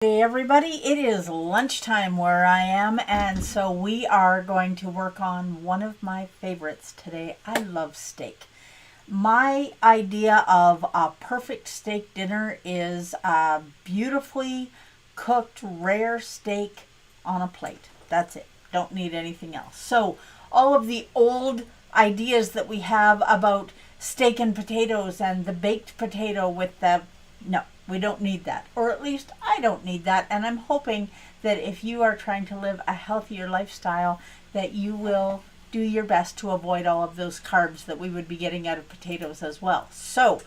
Hey everybody, it is lunchtime where I am, and so we are going to work on one of my favorites today. I love steak. My idea of a perfect steak dinner is a beautifully cooked rare steak on a plate. That's it. Don't need anything else. So all of the old ideas that we have about steak and potatoes and the baked potato with the no, we don't need that. Or at least I don't need that. And I'm hoping that if you are trying to live a healthier lifestyle, that you will do your best to avoid all of those carbs that we would be getting out of potatoes as well. So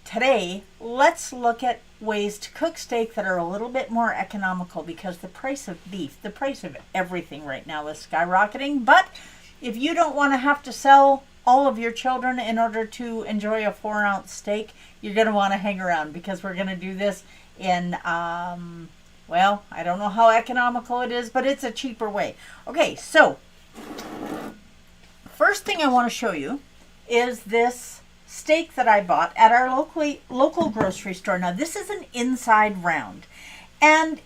today, let's look at ways to cook steak that are a little bit more economical, because the price of beef, the price of everything right now is skyrocketing. But if you don't want to have to sell all of your children in order to enjoy a 4-ounce steak, you're going to want to hang around, because we're going to do this in, well, I don't know how economical it is, but it's a cheaper way. Okay, so first thing I want to show you is this steak that I bought at our local grocery store. Now, this is an inside round, and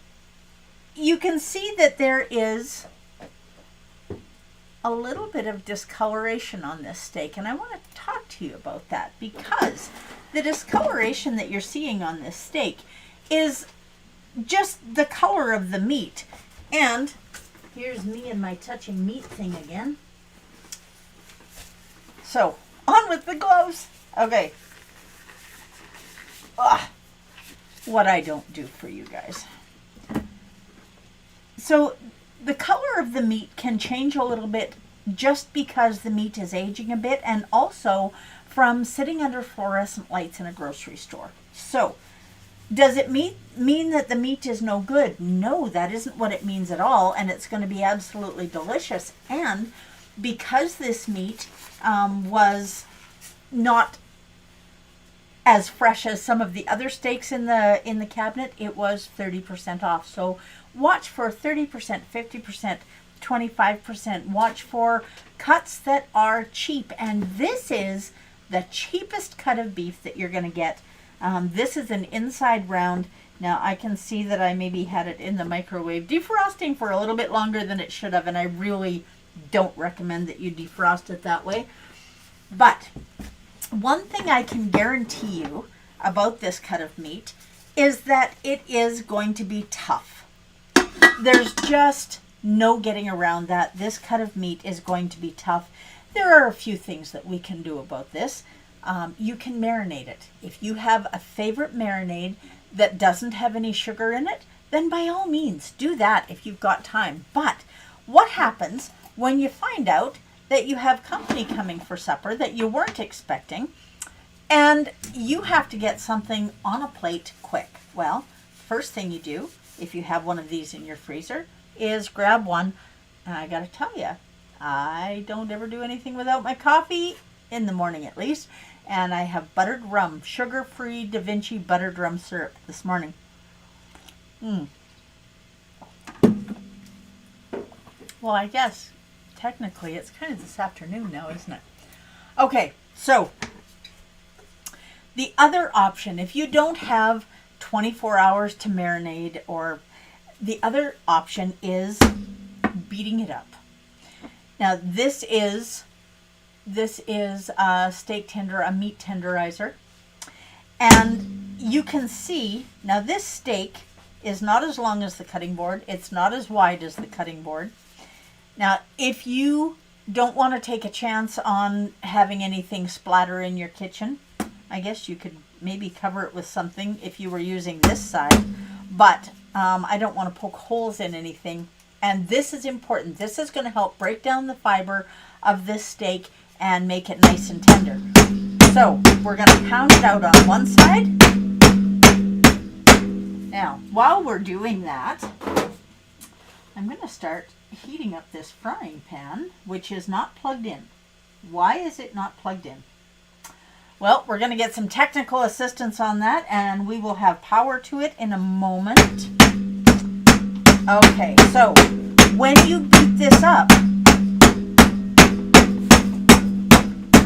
you can see that there is a little bit of discoloration on this steak, and I want to talk to you about that, because the discoloration that you're seeing on this steak is just the color of the meat. And here's me and my touching meat thing again. So on with the gloves. Okay. What I don't do for you guys. So the color of the meat can change a little bit just because the meat is aging a bit, and also from sitting under fluorescent lights in a grocery store. So does it mean that the meat is no good? No, that isn't what it means at all, and it's going to be absolutely delicious. And because this meat was not as fresh as some of the other steaks in the cabinet, it was 30% off. So watch for 30%, 50%, 25%. Watch for cuts that are cheap, and this is the cheapest cut of beef that you're going to get. This is an inside round. Now I can see that I maybe had it in the microwave defrosting for a little bit longer than it should have, and I really don't recommend that you defrost it that way. But one thing I can guarantee you about this cut of meat is that it is going to be tough. There's just no getting around that. This cut of meat is going to be tough. There are a few things that we can do about this. You can marinate it. If you have a favorite marinade that doesn't have any sugar in it, then by all means do that if you've got time. But what happens when you find out that you have company coming for supper that you weren't expecting, and you have to get something on a plate quick? Well, first thing you do, if you have one of these in your freezer, is grab one. And I gotta tell you, I don't ever do anything without my coffee, in the morning at least. And I have buttered rum, sugar-free Da Vinci buttered rum syrup this morning. Well, I guess technically it's kind of this afternoon now, isn't it? Okay, so the other option, if you don't have 24 hours to marinate, or the other option is beating it up. Now this is a steak tender, a meat tenderizer, and you can see now this steak is not as long as the cutting board. It's not as wide as the cutting board. Now, if you don't want to take a chance on having anything splatter in your kitchen, I guess you could maybe cover it with something if you were using this side, but I don't want to poke holes in anything. And this is important. This is going to help break down the fiber of this steak and make it nice and tender. So we're going to pound it out on one side. Now, while we're doing that, I'm going to start heating up this frying pan, which is not plugged in. Why is it not plugged in? Well, we're going to get some technical assistance on that, and we will have power to it in a moment. Okay, so when you beat this up,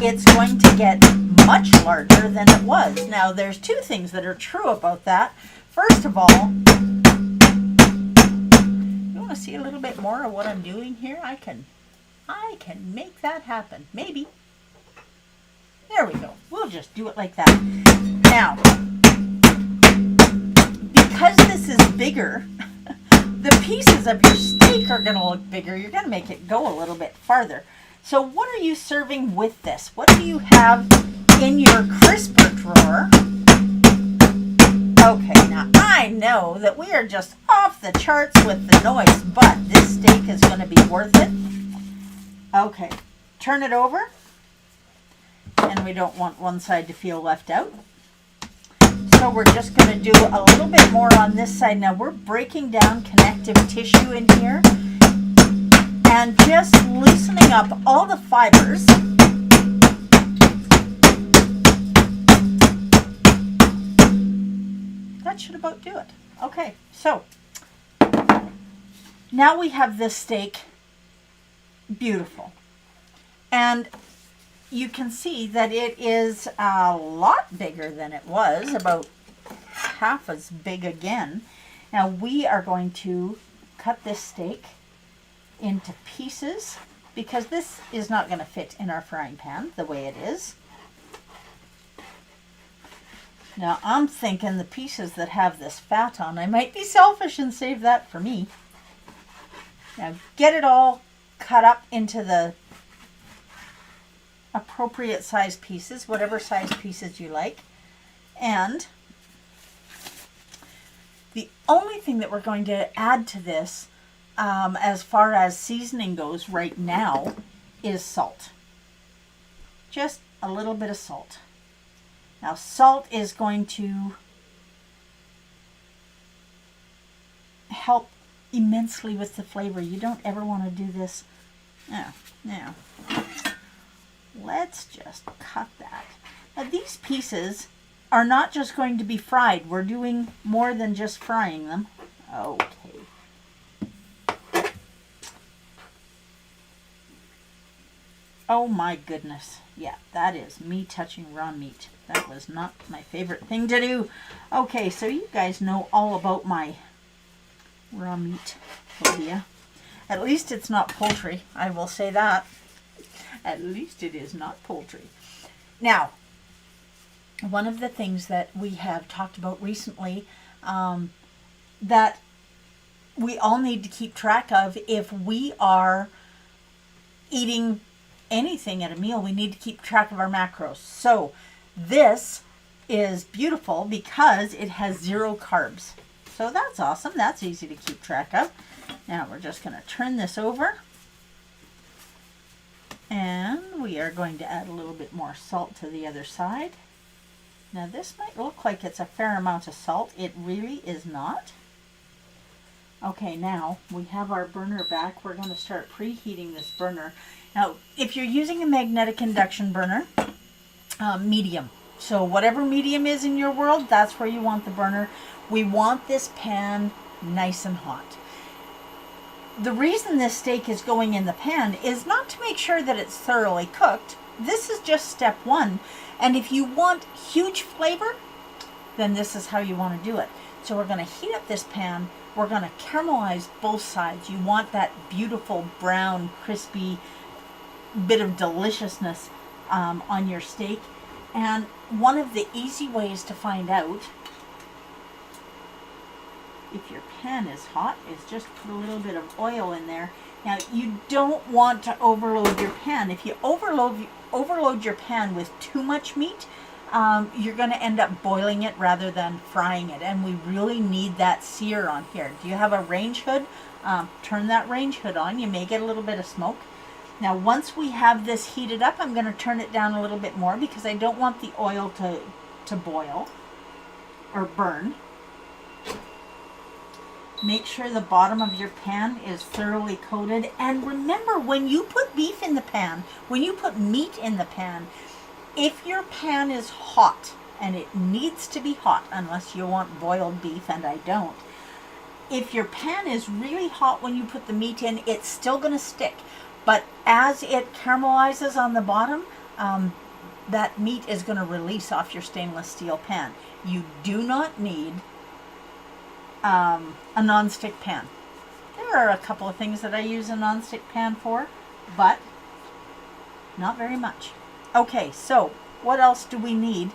it's going to get much larger than it was. Now, there's two things that are true about that. First of all, to see a little bit more of what I'm doing here, I can make that happen. Maybe. There we go. We'll just do it like that. Now, because this is bigger, the pieces of your steak are going to look bigger. You're going to make it go a little bit farther. So what are you serving with this? What do you have in your crisper drawer? Okay, now I know that we are just off the charts with the noise, but this steak is going to be worth it. Okay, turn it over. And we don't want one side to feel left out. So we're just going to do a little bit more on this side. Now we're breaking down connective tissue in here and just loosening up all the fibers. That should about do it. Okay, so now we have this steak. Beautiful. And you can see that it is a lot bigger than it was, about half as big again. Now we are going to cut this steak into pieces because this is not going to fit in our frying pan the way it is. Now I'm thinking the pieces that have this fat on, I might be selfish and save that for me. Now get it all cut up into the appropriate size pieces, whatever size pieces you like. And the only thing that we're going to add to this as far as seasoning goes right now is salt. Just a little bit of salt. Now salt is going to help immensely with the flavor. You don't ever want to do this. Now, let's just cut that. Now these pieces are not just going to be fried. We're doing more than just frying them. Okay. Oh my goodness. Yeah, that is me touching raw meat. That was not my favorite thing to do. Okay, so you guys know all about my raw meat phobia. At least it's not poultry. I will say that. At least it is not poultry. Now, one of the things that we have talked about recently that we all need to keep track of if we are eating anything at a meal, we need to keep track of our macros. So this is beautiful because it has 0 carbs. So that's awesome. That's easy to keep track of. Now we're just going to turn this over. And we are going to add a little bit more salt to the other side. Now this might look like it's a fair amount of salt. It really is not. Okay, now we have our burner back. We're going to start preheating this burner. Now, if you're using a magnetic induction burner, medium. So whatever medium is in your world, that's where you want the burner. We want this pan nice and hot. The reason this steak is going in the pan is not to make sure that it's thoroughly cooked. This is just step 1. And if you want huge flavor, then this is how you want to do it. So we're going to heat up this pan. We're going to caramelize both sides. You want that beautiful brown, crispy bit of deliciousness on your steak. And one of the easy ways to find out if your pan is hot is just put a little bit of oil in there. Now you don't want to overload your pan. If you overload your pan with too much meat, you're going to end up boiling it rather than frying it. And we really need that sear on here. Do you have a range hood? Turn that range hood on. You may get a little bit of smoke. Now once we have this heated up, I'm going to turn it down a little bit more because I don't want the oil to boil or burn. Make sure the bottom of your pan is thoroughly coated. And remember, when you put beef in the pan, when you put meat in the pan, if your pan is hot, and it needs to be hot unless you want boiled beef, and I don't, if your pan is really hot when you put the meat in, it's still going to stick. But as it caramelizes on the bottom, that meat is going to release off your stainless steel pan. You do not need a non-stick pan. There there are a couple of things that I use a nonstick pan for, but not very much. Okay, so what else do we need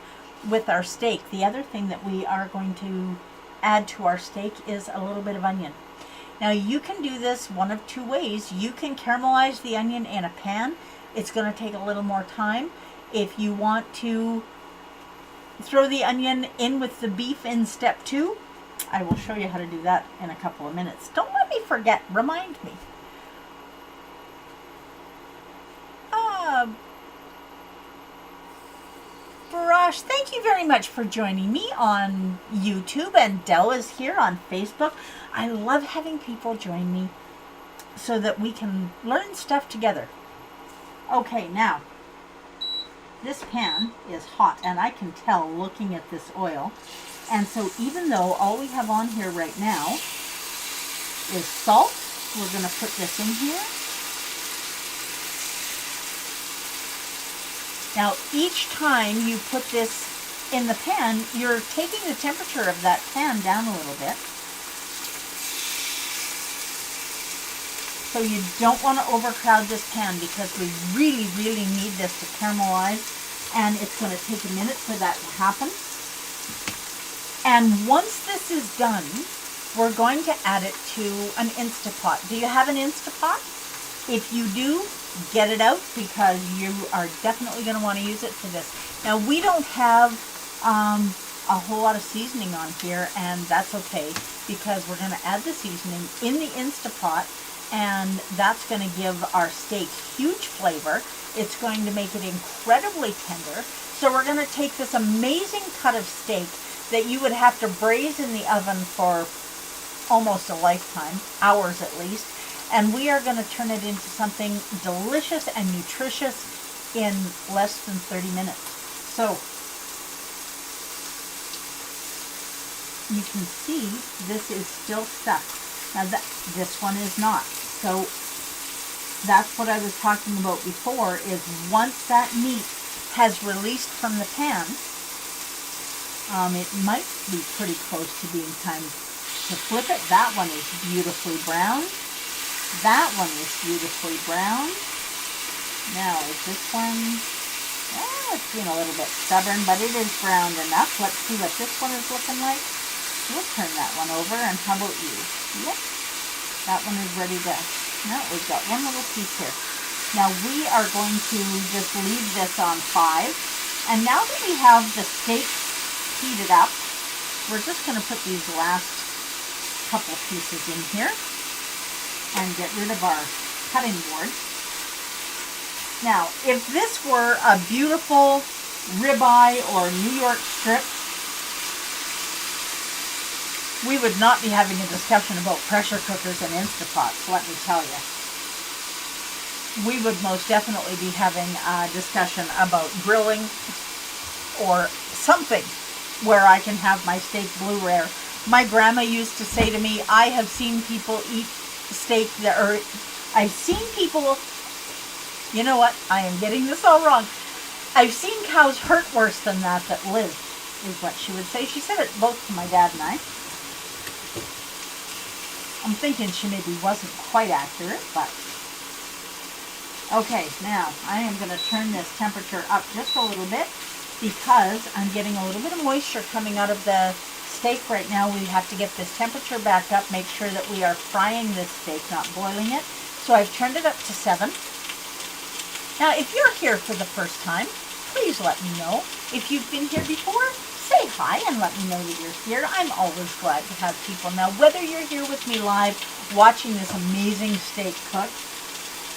with our steak? The other thing that we are going to add to our steak is a little bit of onion. Now you can do this one of two ways. You can caramelize the onion in a pan. It's going to take a little more time. If you want to throw the onion in with the beef in step 2, I will show you how to do that in a couple of minutes. Don't let me forget. Remind me. Barash, thank you very much for joining me on YouTube, and Dell is here on Facebook. I love having people join me so that we can learn stuff together. Okay, now, this pan is hot, and I can tell looking at this oil. And so even though all we have on here right now is salt, we're going to put this in here. Now, each time you put this in the pan, you're taking the temperature of that pan down a little bit. So you don't want to overcrowd this pan because we really, really need this to caramelize, and it's going to take a minute for that to happen. And once this is done, we're going to add it to an Instapot. Do you have an Instapot? If you do, get it out because you are definitely going to want to use it for this. Now, we don't have a whole lot of seasoning on here, and that's okay because we're going to add the seasoning in the Instapot, and that's going to give our steak huge flavor. It's going to make it incredibly tender. So we're going to take this amazing cut of steak that you would have to braise in the oven for almost a lifetime, hours at least, and we are going to turn it into something delicious and nutritious in less than 30 minutes. So you can see this is still stuck. Now this one is not. So that's what I was talking about before, is once that meat has released from the pan, it might be pretty close to being time to flip it. That one is beautifully browned. That one is beautifully browned. Now, is this one, it's being a little bit stubborn, but it is browned enough. Let's see what this one is looking like. We'll turn that one over, and how about you? Yep, that one is ready to, no, we've got one little piece here. Now, we are going to just leave this on 5, and now that we have the steak heated up, we're just going to put these last couple pieces in here and get rid of our cutting board. Now, if this were a beautiful ribeye or New York strip, we would not be having a discussion about pressure cookers and Instapots, let me tell you. We would most definitely be having a discussion about grilling or something where I can have my steak blue rare. My grandma used to say to me, I have seen people eat steak that, or I've seen people, you know what, I am getting this all wrong. I've seen cows hurt worse than that live, is what she would say. She said it both to my dad and I. I'm thinking she maybe wasn't quite accurate, but okay, now I am going to turn this temperature up just a little bit because I'm getting a little bit of moisture coming out of the steak right now. We have to get this temperature back up, make sure that we are frying this steak, not boiling it. So I've turned it up to 7. Now, if you're here for the first time, please let me know. If you've been here before, say hi and let me know that you're here. I'm always glad to have people. Now, whether you're here with me live, watching this amazing steak cook,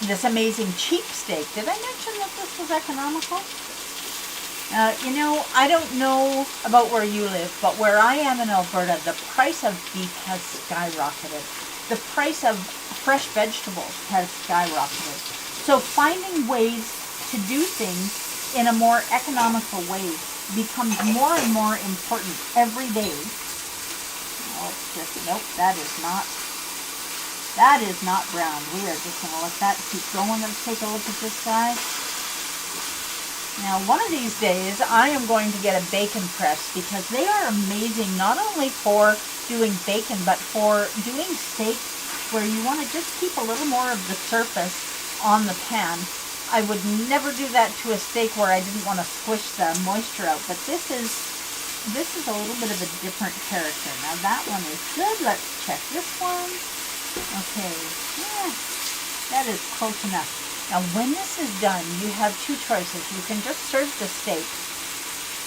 this amazing cheap steak. Did I mention that this was economical? You know, I don't know about where you live, but where I am in Alberta, the price of beef has skyrocketed. The price of fresh vegetables has skyrocketed. So finding ways to do things in a more economical way becomes more and more important every day. Oh, it's just, nope, that is not brown. We are just going to let that keep going. Let's take a look at this guy. Now, one of these days, I am going to get a bacon press because they are amazing, not only for doing bacon, but for doing steak where you want to just keep a little more of the surface on the pan. I would never do that to a steak where I didn't want to squish the moisture out, but this is a little bit of a different character. Now that one is good. Let's check this one. Okay, yeah, that is close enough. Now when this is done, you have two choices. You can just serve the steak,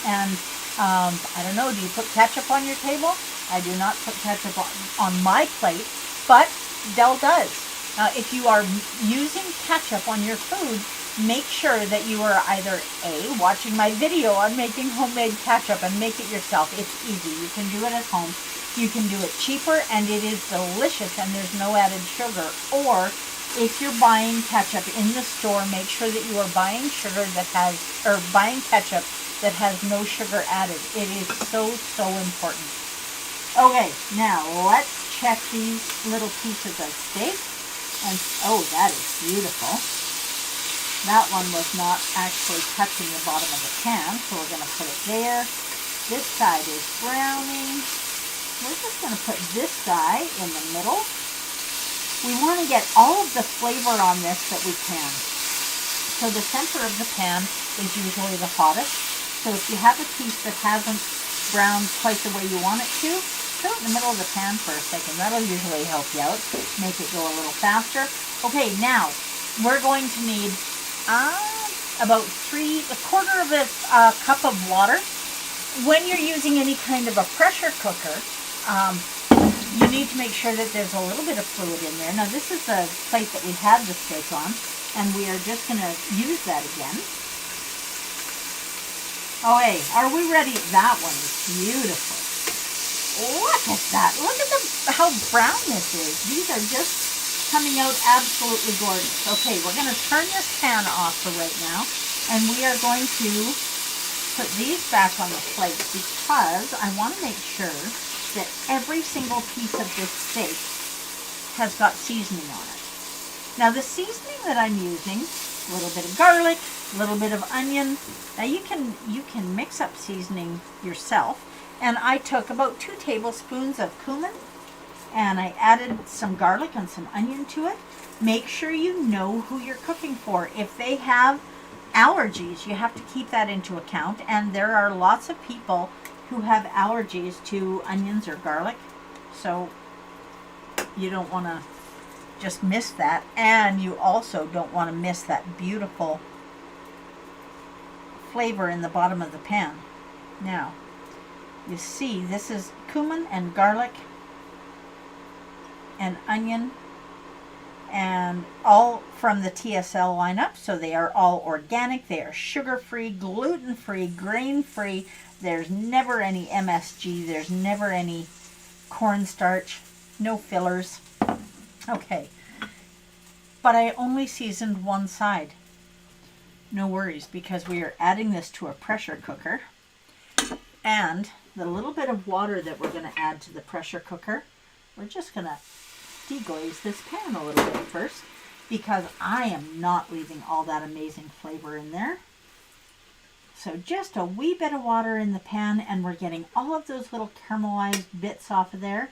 and I don't know, do you put ketchup on your table? I do not put ketchup on my plate, but Del does. Now if you are using ketchup on your food, make sure that you are either A, watching my video on making homemade ketchup and make it yourself. It's easy. You can do it at home. You can do it cheaper and it is delicious and there's no added sugar. Or if you're buying ketchup in the store, make sure that you are buying buying ketchup that has no sugar added. It is so, so important. Okay, now let's check these little pieces of steak. And oh, that is beautiful. That one was not actually touching the bottom of the pan, so we're going to put it there. This side is browning. We're just going to put this guy in the middle. We want to get all of the flavor on this that we can. So the center of the pan is usually the hottest. So if you have a piece that hasn't browned quite the way you want it to, put it in the middle of the pan for a second. That'll usually help you out, make it go a little faster. Okay, now we're going to need about a quarter of a cup of water. When you're using any kind of a pressure cooker, you need to make sure that there's a little bit of fluid in there. Now this is the plate that we had the steak on, and we are just going to use that again. Oh, hey, are we ready? That one is beautiful. Look at that. Look at how brown this is. These are just coming out absolutely gorgeous. Okay, we're going to turn this pan off for right now, and we are going to put these back on the plate because I want to make sure that every single piece of this steak has got seasoning on it. Now the seasoning that I'm using, a little bit of garlic, a little bit of onion. Now you can mix up seasoning yourself. And I took about 2 tablespoons of cumin and I added some garlic and some onion to it. Make sure you know who you're cooking for. If they have allergies, you have to keep that into account. And there are lots of people who have allergies to onions or garlic. So you don't want to just miss that. And you also don't want to miss that beautiful flavor in the bottom of the pan. Now, you see, this is cumin and garlic and onion, and all from the TSL lineup. So they are all organic, they are sugar-free, gluten-free, grain-free. There's never any MSG, there's never any cornstarch, no fillers. Okay, but I only seasoned one side. No worries, because we are adding this to a pressure cooker, and the little bit of water that we're going to add to the pressure cooker, we're just going to deglaze this pan a little bit first, because I am not leaving all that amazing flavor in there. So just a wee bit of water in the pan, and we're getting all of those little caramelized bits off of there.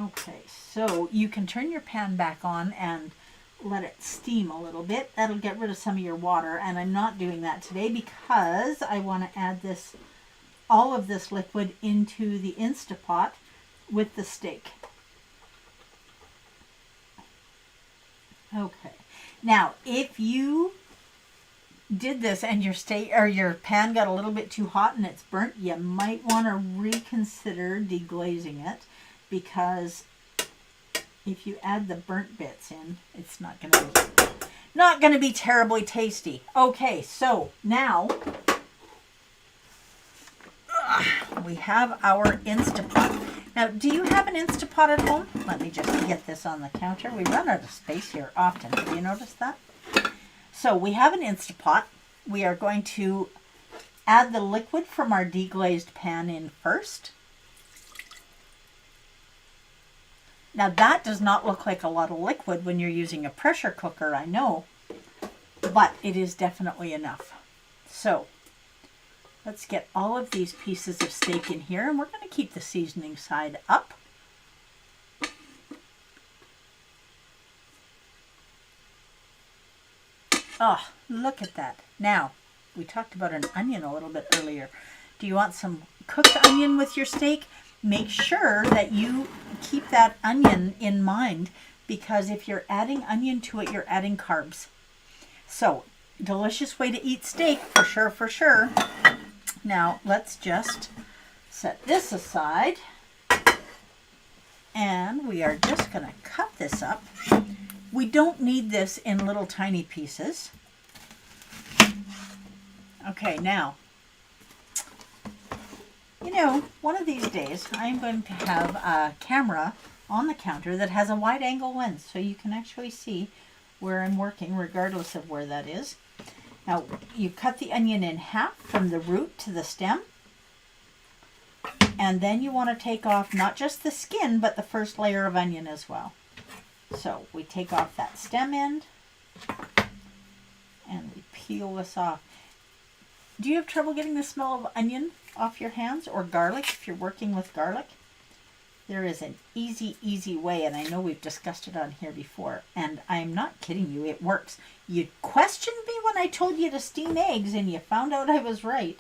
Okay, so you can turn your pan back on and let it steam a little bit. That'll get rid of some of your water, and I'm not doing that today because I want to add all of this liquid into the Instapot with the steak. Okay, now if you did this and your steak or your pan got a little bit too hot and it's burnt, you might want to reconsider deglazing it, because if you add the burnt bits in, it's not going to be terribly tasty. Okay, so now we have our Instapot. Now, do you have an Instapot at home? Let me just get this on the counter. We run out of space here often. Have you noticed that? So we have an Instapot. We are going to add the liquid from our deglazed pan in first. Now that does not look like a lot of liquid when you're using a pressure cooker, I know, but it is definitely enough. So Let's get all of these pieces of steak in here, and we're going to keep the seasoning side up. Oh, look at that. Now, we talked about an onion a little bit earlier. Do you want some cooked onion with your steak? Make sure that you keep that onion in mind, because if you're adding onion to it, you're adding carbs. So, delicious way to eat steak, for sure, for sure. Now, let's just set this aside. And we are just going to cut this up. We don't need this in little tiny pieces. Okay, now, you know, one of these days I'm going to have a camera on the counter that has a wide angle lens, so you can actually see where I'm working regardless of where that is. Now, you cut the onion in half from the root to the stem. And then you want to take off not just the skin, but the first layer of onion as well. So we take off that stem end and we peel this off. Do you have trouble getting the smell of onion off your hands, or garlic if you're working with garlic? There is an easy way, and I know we've discussed it on here before, and I'm not kidding you, it works. You questioned me when I told you to steam eggs, and you found out I was right.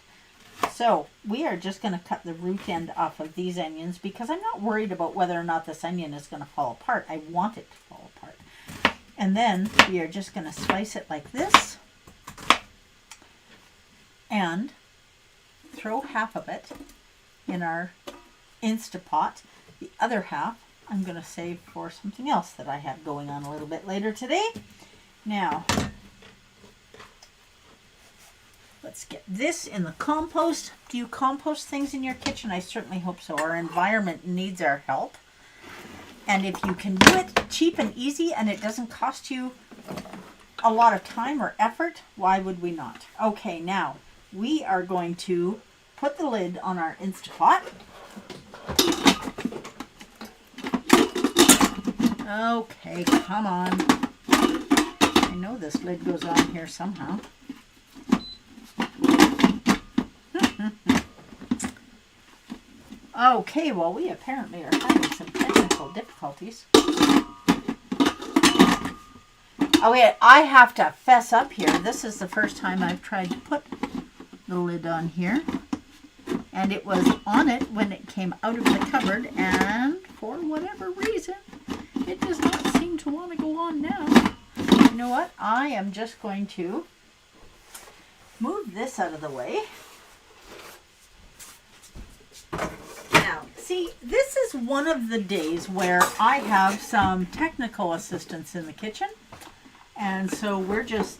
So we are just going to cut the root end off of these onions, because I'm not worried about whether or not this onion is going to fall apart. I want it to fall apart. And then we are just going to slice it like this and throw half of it in our Instapot. The other half I'm going to save for something else that I have going on a little bit later today. Now, let's get this in the compost. Do you compost things in your kitchen? I certainly hope so. Our environment needs our help. And if you can do it cheap and easy and it doesn't cost you a lot of time or effort, why would we not? Okay, now we are going to put the lid on our Instapot. Okay, come on. I know this lid goes on here somehow. Okay, well, we apparently are having some technical difficulties. Oh wait, I have to fess up here. This is the first time I've tried to put the lid on here. And it was on it when it came out of the cupboard, and for whatever reason, it does not seem to want to go on now. You know what? I am just going to move this out of the way. Now, see, this is one of the days where I have some technical assistance in the kitchen. And so we're just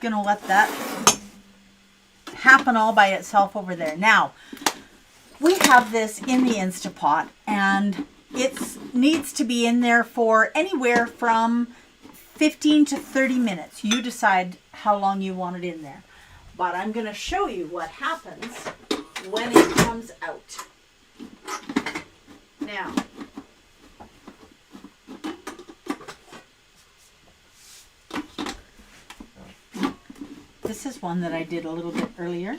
going to let that happen all by itself over there. Now, we have this in the Instapot, and it needs to be in there for anywhere from 15 to 30 minutes. You decide how long you want it in there. But I'm going to show you what happens when it comes out. Now, this is one that I did a little bit earlier.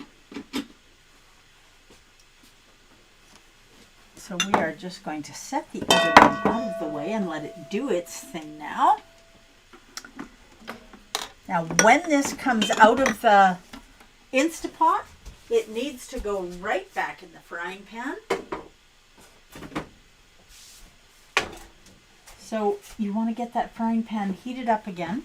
So we are just going to set the other one out of the way and let it do its thing now. Now, when this comes out of the Instapot, it needs to go right back in the frying pan. So you want to get that frying pan heated up again,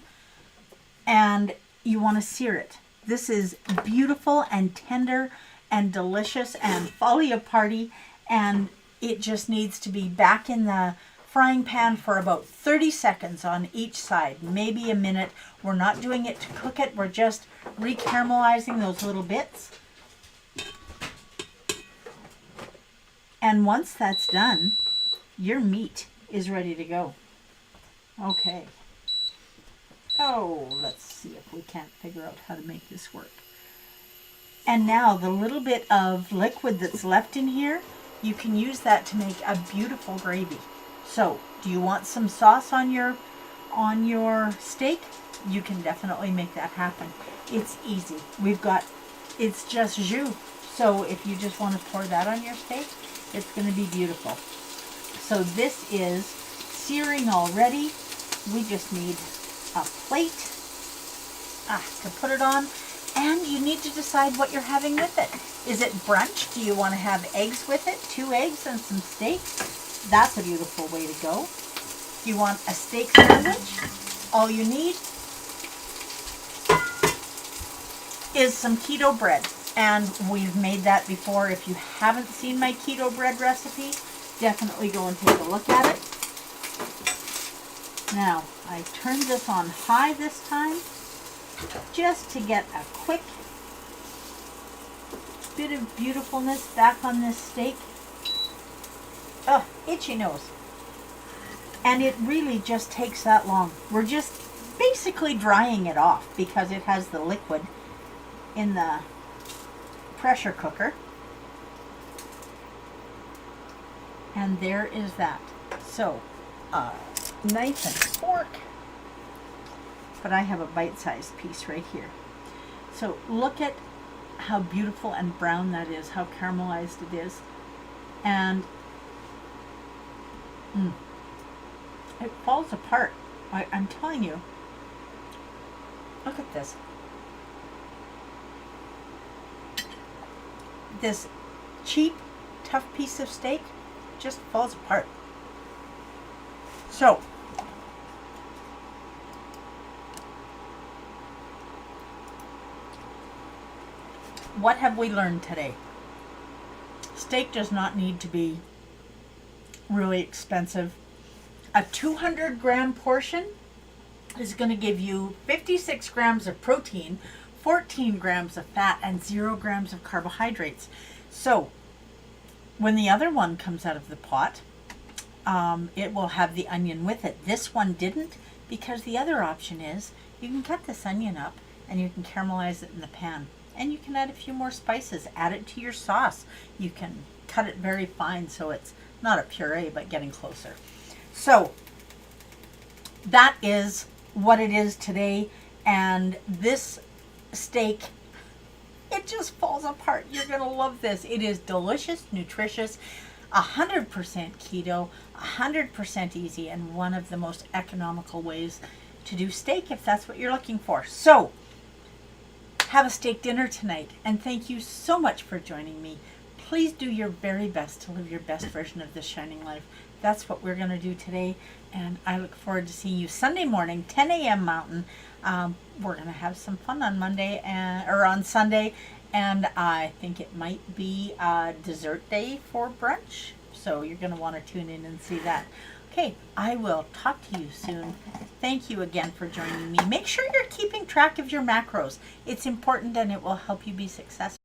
and you want to sear it. This is beautiful and tender and delicious and folia party, and it just needs to be back in the frying pan for about 30 seconds on each side, maybe a minute. We're not doing it to cook it, we're just recaramelizing those little bits. And once that's done, your meat is ready to go. Okay. Oh, let's see if we can't figure out how to make this work. And now the little bit of liquid that's left in here, you can use that to make a beautiful gravy. So, do you want some sauce on your steak? You can definitely make that happen. It's easy. We've got it's just jus. So if you just want to pour that on your steak, it's going to be beautiful. So this is searing already. We just need a plate to put it on. And you need to decide what you're having with it. Is it brunch? Do you want to have eggs with it? 2 eggs and some steak? That's a beautiful way to go. You want a steak sandwich? All you need is some keto bread. And we've made that before. If you haven't seen my keto bread recipe, definitely go and take a look at it. Now, I turned this on high this time, just to get a quick bit of beautifulness back on this steak. Oh, itchy nose. And it really just takes that long. We're just basically drying it off because it has the liquid in the pressure cooker. And there is that. So, knife and fork. But I have a bite-sized piece right here. So look at how beautiful and brown that is, how caramelized it is. And it falls apart. I'm telling you. Look at this. This cheap, tough piece of steak just falls apart. So, what have we learned today? Steak does not need to be really expensive. A 200-gram portion is going to give you 56 grams of protein, 14 grams of fat, and 0 grams of carbohydrates. So, when the other one comes out of the pot, it will have the onion with it. This one didn't, because the other option is you can cut this onion up and you can caramelize it in the pan. And you can add a few more spices. Add it to your sauce. You can cut it very fine so it's not a puree, but getting closer. So that is what it is today. And this steak, it just falls apart. You're going to love this. It is delicious, nutritious, 100% keto, 100% easy, and one of the most economical ways to do steak if that's what you're looking for. So have a steak dinner tonight, and thank you so much for joining me. Please do your very best to live your best version of this shining life. That's what we're going to do today, and I look forward to seeing you Sunday morning, 10 a.m. Mountain. We're going to have some fun on Monday or on Sunday, and I think it might be a dessert day for brunch, so you're going to want to tune in and see that. Okay, I will talk to you soon. Thank you again for joining me. Make sure you're keeping track of your macros. It's important and it will help you be successful.